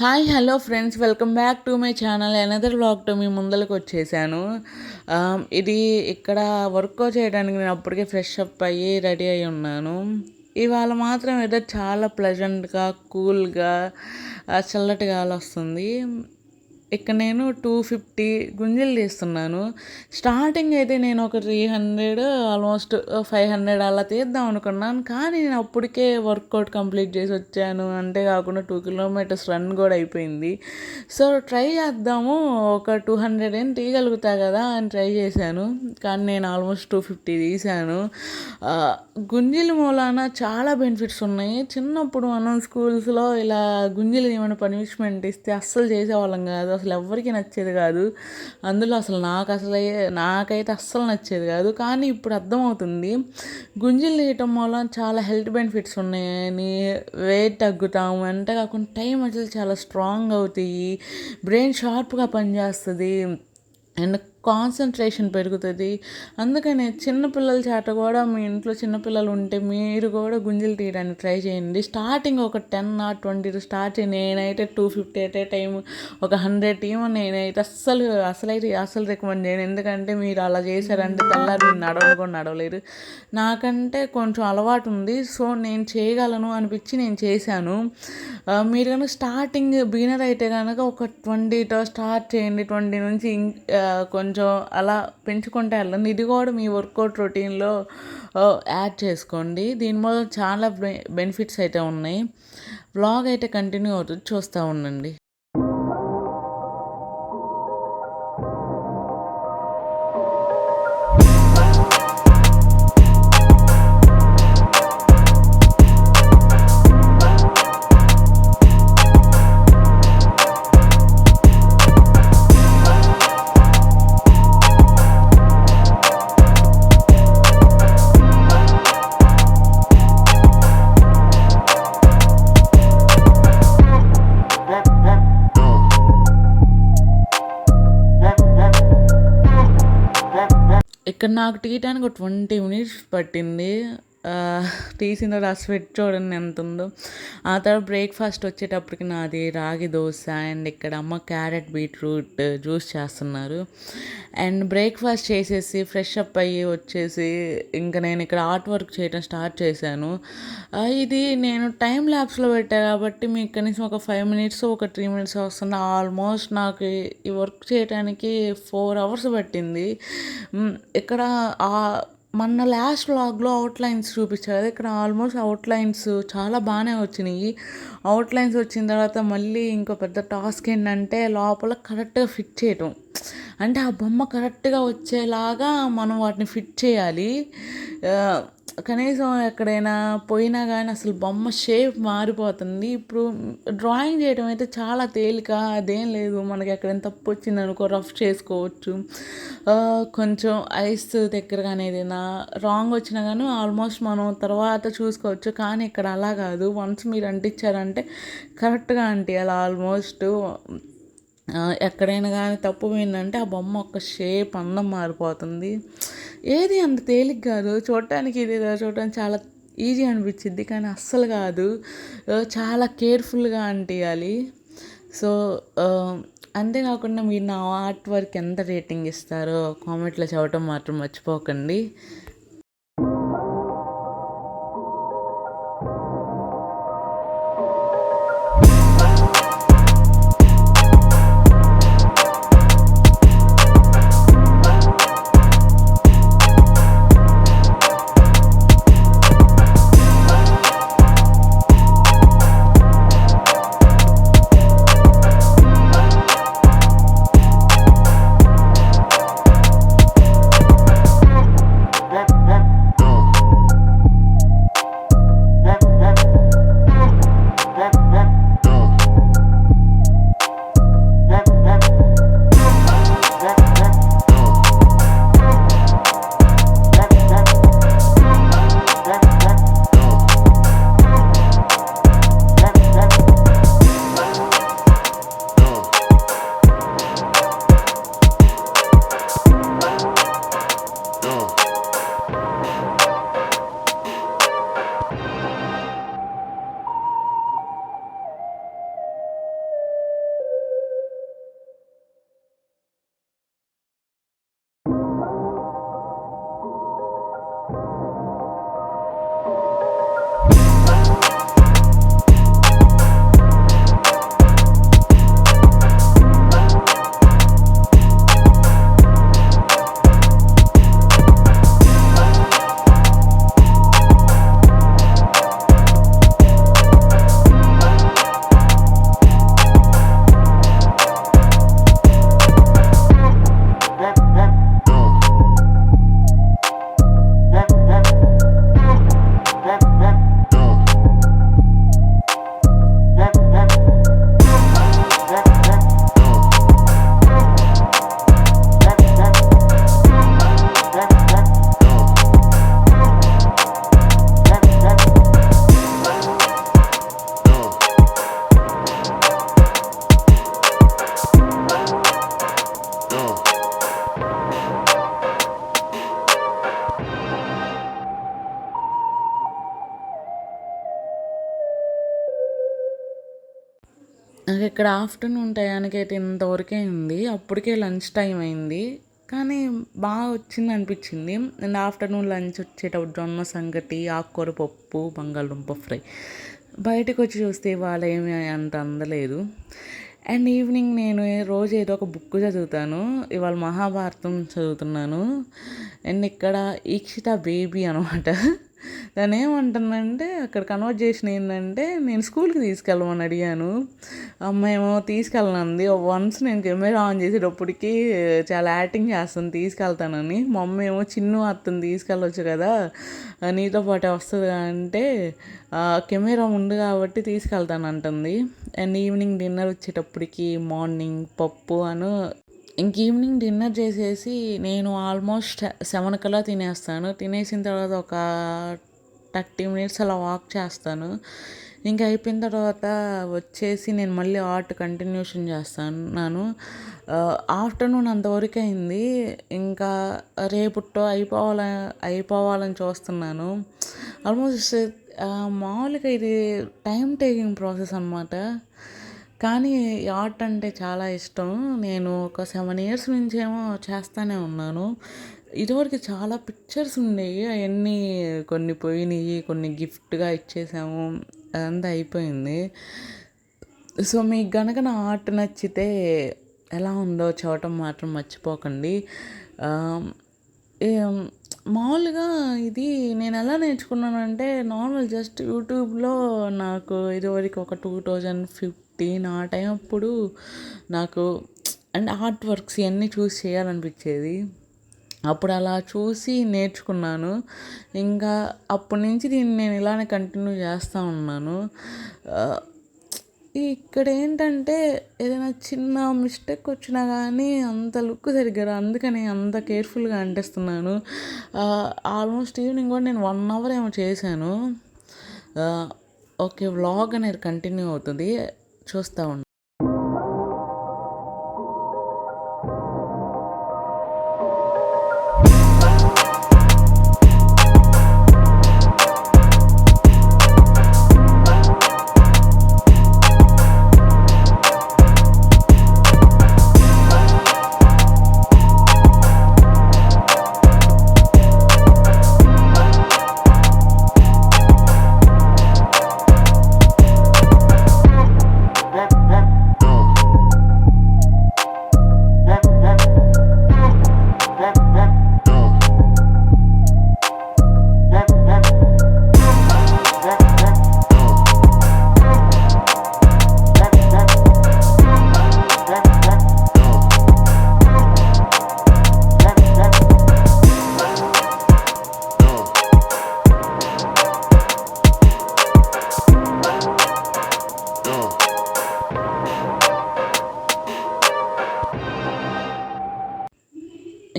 Hi hello friends, welcome back to my channel. Another వ్లాగ్తో మీ ముందరకు వచ్చేసాను. ఇది ఇక్కడ వర్క్ చేయడానికి నేను అప్పటికే ఫ్రెష్ అప్ అయ్యి రెడీ అయి ఉన్నాను. ఇవాళ మాత్రం ఏదో చాలా ప్లెజెంట్గా కూల్గా చల్లటి గాలి వస్తుంది. ఇక్కడ నేను 250 గుంజలు తీస్తున్నాను. స్టార్టింగ్ అయితే నేను ఒక 300 ఆల్మోస్ట్ 500 అలా తీద్దాం అనుకున్నాను. కానీ నేను అప్పటికే వర్కౌట్ కంప్లీట్ చేసి వచ్చాను. అంతేకాకుండా 2 కిలోమీటర్స్ రన్ కూడా అయిపోయింది. సో ట్రై చేద్దాము, ఒక 200 ఏం తీయగలుగుతా కదా అని ట్రై చేశాను. కానీ నేను ఆల్మోస్ట్ 250 తీశాను. గుంజీల మూలాన చాలా బెనిఫిట్స్ ఉన్నాయి. చిన్నప్పుడు మనం స్కూల్స్లో ఇలా గుంజీలు ఏమైనా పనిష్మెంట్ ఇస్తే అస్సలు చేసేవాళ్ళం కాదు. అసలు ఎవరికి నచ్చేది కాదు. అందులో అసలు నాకైతే అస్సలు నచ్చేది కాదు. కానీ ఇప్పుడు అర్థమవుతుంది, గుంజీలు తీయటం వల్ల చాలా హెల్త్ బెనిఫిట్స్ ఉన్నాయని. వెయిట్ తగ్గుతాము, అంతేకాకుండా టైం అసలు చాలా స్ట్రాంగ్ అవుతాయి, బ్రెయిన్ షార్ప్గా పనిచేస్తుంది అండ్ కాన్సన్ట్రేషన్ పెరుగుతుంది. అందుకనే చిన్నపిల్లల చేత కూడా, మీ ఇంట్లో చిన్నపిల్లలు ఉంటే మీరు కూడా గుంజలు తీయడానికి ట్రై చేయండి. స్టార్టింగ్ ఒక 10 or 20 స్టార్ట్ చేయండి. నేనైతే 250 ఎట్ ఏ టైం, ఒక 100 టీమ్ నేనైతే అసలు రికమెండ్ చేయను. ఎందుకంటే మీరు అలా చేశారంటే తెల్లారి మీరు నడవలేరు. నాకంటే కొంచెం అలవాటు ఉంది, సో నేను చేయగలను అనిపించి నేను చేశాను. మీరు కనుక స్టార్టింగ్ బిగినర్ అయితే కనుక ఒక 20తో స్టార్ట్ చేయండి. 20 నుంచి కొంచెం అలా పెంచుకుంటే వెళ్ళండి. ఇది కూడా మీ వర్కౌట్ రొటీన్లో యాడ్ చేసుకోండి. దీనివల్ల చాలా బెనిఫిట్స్ అయితే ఉన్నాయి. వ్లాగ్ అయితే కంటిన్యూ అవుతుంది, చూస్తూ ఉండండి. ఇక్కడ నాకు తీయటానికి ఒక 20 minutes పట్టింది. తీసిన తర్వాత స్వెట్ చూడండి ఎంత ఉందో. ఆ తర్వాత బ్రేక్ఫాస్ట్ వచ్చేటప్పటికి నాది రాగి దోశ అండ్ ఇక్కడ అమ్మ క్యారెట్ బీట్రూట్ జ్యూస్ చేస్తున్నారు. అండ్ బ్రేక్ఫాస్ట్ చేసేసి ఫ్రెష్ అప్ అయ్యి వచ్చేసి ఇంకా నేను ఇక్కడ ఆర్ట్ వర్క్ చేయడం స్టార్ట్ చేశాను. ఇది నేను టైం ల్యాబ్స్లో పెట్టాను కాబట్టి మీకు కనీసం ఒక 5 minutes ఒక 3 minutes వస్తుంది. ఆల్మోస్ట్ నాకు ఈ వర్క్ చేయడానికి 4 hours పట్టింది. ఇక్కడ మన లాస్ట్ వ్లాగ్లో అవుట్లైన్స్ చూపించారు కదా, ఇక్కడ ఆల్మోస్ట్ అవుట్లైన్స్ చాలా బాగానే వచ్చినాయి. అవుట్లైన్స్ వచ్చిన తర్వాత మళ్ళీ ఇంకో పెద్ద టాస్క్ ఏంటంటే లోపల కరెక్ట్గా ఫిట్ చేయటం. అంటే ఆ బొమ్మ కరెక్ట్గా వచ్చేలాగా మనం వాటిని ఫిట్ చేయాలి. కనీసం ఎక్కడైనా పోయినా కానీ అసలు బొమ్మ షేప్ మారిపోతుంది. ఇప్పుడు డ్రాయింగ్ చేయడం అయితే చాలా తేలిక, అదేం లేదు. మనకి ఎక్కడైనా తప్పు వచ్చిందనుకో రఫ్ చేసుకోవచ్చు. కొంచెం ఐస్ దగ్గర కానీ ఏదైనా రాంగ్ వచ్చినా కానీ ఆల్మోస్ట్ మనం తర్వాత చూసుకోవచ్చు. కానీ ఇక్కడ అలా కాదు. వన్స్ మీరు అంటించారంటే కరెక్ట్గా అంటియాలి. ఆల్మోస్ట్ ఎక్కడైనా కానీ తప్పు పోయిందంటే ఆ బొమ్మ ఒక షేప్ అందం మారిపోతుంది. ఏది అంత తేలిక కాదు. చూడటానికి చాలా ఈజీ అనిపించింది, కానీ అస్సలు కాదు. చాలా కేర్ఫుల్గా అంటియాలి. సో అంతేకాకుండా మీరు నా ఆర్ట్ వర్క్ ఎంత రేటింగ్ ఇస్తారో కామెంట్లో చెప్పడం మాత్రం మర్చిపోకండి. నాకు ఇక్కడ ఆఫ్టర్నూన్ టయానికి అయితే ఇంతవరకే ఉంది. అప్పటికే లంచ్ టైం అయింది. కానీ బాగా వచ్చింది అనిపించింది. అండ్ ఆఫ్టర్నూన్ లంచ్ వచ్చేటప్పుడు జొన్న సంగటి, ఆకుకూర పప్పు, బంగాళదుంప ఫ్రై. బయటకు వచ్చి చూస్తే ఇవాళ ఏమీ అంత అందలేదు. అండ్ ఈవినింగ్ నేను రోజు ఏదో ఒక బుక్ చదువుతాను. ఇవాళ మహాభారతం చదువుతున్నాను. అండ్ ఇక్కడ ఈక్షిత బేబీ అనమాట. దాన్ని ఏమంటుందంటే అక్కడ కన్వర్జేషన్ ఏంటంటే నేను స్కూల్కి తీసుకెళ్ళమని అడిగాను. అమ్మాయి ఏమో తీసుకెళ్ళనంది. వన్స్ నేను కెమెరా ఆన్ చేసేటప్పటికి చాలా యాక్టింగ్ చేస్తుంది తీసుకెళ్తానని. మా అమ్మ ఏమో చిన్ను అత్తని తీసుకెళ్ళొచ్చు కదా, నీతో పాటే వస్తుంది అంటే కెమెరా ఉంది కాబట్టి తీసుకెళ్తాను అంటుంది. అండ్ ఈవినింగ్ డిన్నర్ వచ్చేటప్పటికి మార్నింగ్ పప్పు ఇంక ఈవినింగ్ డిన్నర్ చేసేసి నేను ఆల్మోస్ట్ 7 కల్లా తినేస్తాను. తినేసిన తర్వాత ఒక 30 మినిట్స్ అలా వాక్ చేస్తాను. ఇంకా అయిపోయిన తర్వాత వచ్చేసి నేను మళ్ళీ ఆర్ట్ కంటిన్యూషన్ చేస్తున్నాను. ఆఫ్టర్నూన్ అంతవరకు అయింది. ఇంకా రేపుతో అయిపోవాలని చూస్తున్నాను. ఆల్మోస్ట్ మామూలుగా ఇది టైం టేకింగ్ ప్రాసెస్ అనమాట. కానీ ఆర్ట్ అంటే చాలా ఇష్టం. నేను ఒక 7 ఇయర్స్ నుంచేమో చేస్తూనే ఉన్నాను. ఇదివరకు చాలా పిక్చర్స్ ఉండేవి. అవన్నీ కొన్ని పోయినాయి, కొన్ని గిఫ్ట్గా ఇచ్చేసాము. అదంతా అయిపోయింది. సో మీకు గనక నా ఆర్ట్ నచ్చితే ఎలా ఉందో చూడటం మాత్రం మర్చిపోకండి. మామూలుగా ఇది నేను ఎలా నేర్చుకున్నానంటే నార్మల్ జస్ట్ యూట్యూబ్లో నాకు ఇదివరకు ఒక 2015 ఆ టైం అప్పుడు నాకు అండ్ ఆర్ట్ వర్క్స్ ఇవన్నీ చూసి చేయాలనిపించేది. అప్పుడు అలా చూసి నేర్చుకున్నాను. ఇంకా అప్పటి నుంచి దీన్ని నేను ఇలానే కంటిన్యూ చేస్తూ ఉన్నాను. ఇక్కడ ఏంటంటే ఏదైనా చిన్న మిస్టేక్ వచ్చినా కానీ అంత లుక్ సరిగ్గా రాదు. అందుకని అంత కేర్ఫుల్గా అంటిస్తున్నాను. ఆల్మోస్ట్ ఈవినింగ్ కూడా నేను 1 అవర్ ఏమో చేశాను. ఓకే, వ్లాగ్ అనేది కంటిన్యూ అవుతుంది, చూస్తూ ఉండండి.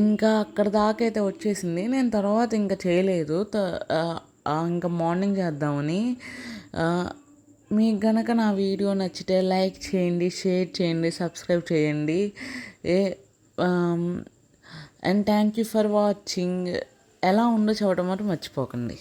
ఇంకా అక్కడ దాకా అయితే వచ్చేసింది. నేను తర్వాత ఇంకా చేయలేదు. ఇంకా మార్నింగ్ చేద్దామని. మీకు గనక నా వీడియో నచ్చితే లైక్ చేయండి, షేర్ చేయండి, సబ్స్క్రైబ్ చేయండి. And thank you for watching. ఎలా ఉందో చూడటం మాత్రం మర్చిపోకండి.